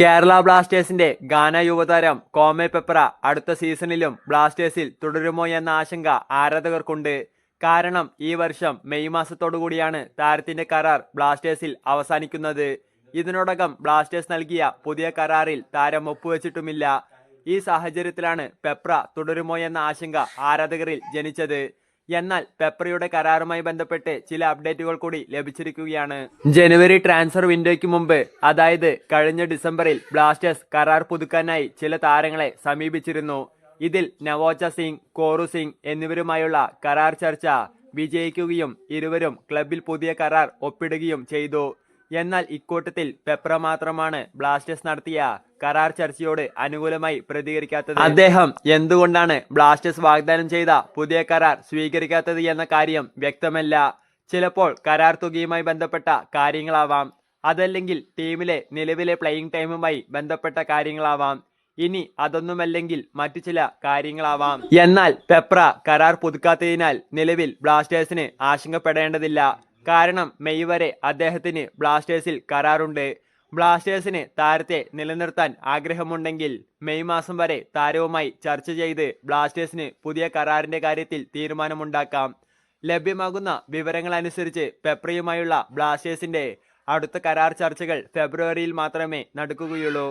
കേരള ബ്ലാസ്റ്റേഴ്സിന്റെ ഗാന യുവതാരം കോമെ പെപ്ര അടുത്ത സീസണിലും ബ്ലാസ്റ്റേഴ്സിൽ തുടരുമോ എന്ന ആശങ്ക ആരാധകർക്കുണ്ട്. കാരണം ഈ വർഷം മെയ് മാസത്തോടുകൂടിയാണ് താരത്തിന്റെ കരാർ ബ്ലാസ്റ്റേഴ്സിൽ അവസാനിക്കുന്നത്. ഇതിനോടകം ബ്ലാസ്റ്റേഴ്സ് നൽകിയ പുതിയ കരാറിൽ താരം ഒപ്പുവെച്ചിട്ടുമില്ല. ഈ സാഹചര്യത്തിലാണ് പെപ്ര തുടരുമോ എന്ന ആശങ്ക ആരാധകരിൽ ജനിച്ചത്. എന്നാൽ പെപ്രയുടെ കരാറുമായി ബന്ധപ്പെട്ട് ചില അപ്ഡേറ്റുകൾ കൂടി ലഭിച്ചിരിക്കുകയാണ്. ജനുവരി ട്രാൻസ്ഫർ വിൻഡോയ്ക്ക് മുമ്പ്, അതായത് കഴിഞ്ഞ ഡിസംബറിൽ ബ്ലാസ്റ്റേഴ്സ് കരാർ പുതുക്കാനായി ചില താരങ്ങളെ സമീപിച്ചിരുന്നു. ഇതിൽ നവോച്ച സിംഗ്, കോറു സിംഗ് എന്നിവരുമായുള്ള കരാർ ചർച്ച വിജയിക്കുകയും ഇരുവരും ക്ലബിൽ പുതിയ കരാർ ഒപ്പിടുകയും ചെയ്തു. എന്നാൽ ഇക്കൂട്ടത്തിൽ പെപ്ര മാത്രമാണ് ബ്ലാസ്റ്റേഴ്സ് നടത്തിയ കരാർ ചർച്ചയോട് അനുകൂലമായി പ്രതികരിക്കാത്തത്. അദ്ദേഹം എന്തുകൊണ്ടാണ് ബ്ലാസ്റ്റേഴ്സ് വാഗ്ദാനം ചെയ്ത പുതിയ കരാർ സ്വീകരിക്കാത്തത് എന്ന കാര്യം വ്യക്തമല്ല. ചിലപ്പോൾ കരാർ തുകയുമായി ബന്ധപ്പെട്ട കാര്യങ്ങളാവാം, അതല്ലെങ്കിൽ ടീമിലെ നിലവിലെ പ്ലേയിങ് ടൈമുമായി ബന്ധപ്പെട്ട കാര്യങ്ങളാവാം, ഇനി അതൊന്നുമല്ലെങ്കിൽ മറ്റു ചില കാര്യങ്ങളാവാം. എന്നാൽ പെപ്ര കരാർ പുതുക്കാത്തതിനാൽ നിലവിൽ ബ്ലാസ്റ്റേഴ്സിന് ആശങ്കപ്പെടേണ്ടതില്ല. കാരണം മെയ് വരെ അദ്ദേഹത്തിന് ബ്ലാസ്റ്റേഴ്സിൽ കരാറുണ്ട്. ബ്ലാസ്റ്റേഴ്സിന് താരത്തെ നിലനിർത്താൻ ആഗ്രഹമുണ്ടെങ്കിൽ മെയ് മാസം വരെ താരവുമായി ചർച്ച ചെയ്ത് ബ്ലാസ്റ്റേഴ്സിന് പുതിയ കരാറിന്റെ കാര്യത്തിൽ തീരുമാനമുണ്ടാക്കാം. ലഭ്യമാകുന്ന വിവരങ്ങൾ അനുസരിച്ച് പെപ്രയുമായുള്ള ബ്ലാസ്റ്റേഴ്സിന്റെ അടുത്ത കരാർ ചർച്ചകൾ ഫെബ്രുവരിയിൽ മാത്രമേ നടക്കുകയുള്ളൂ.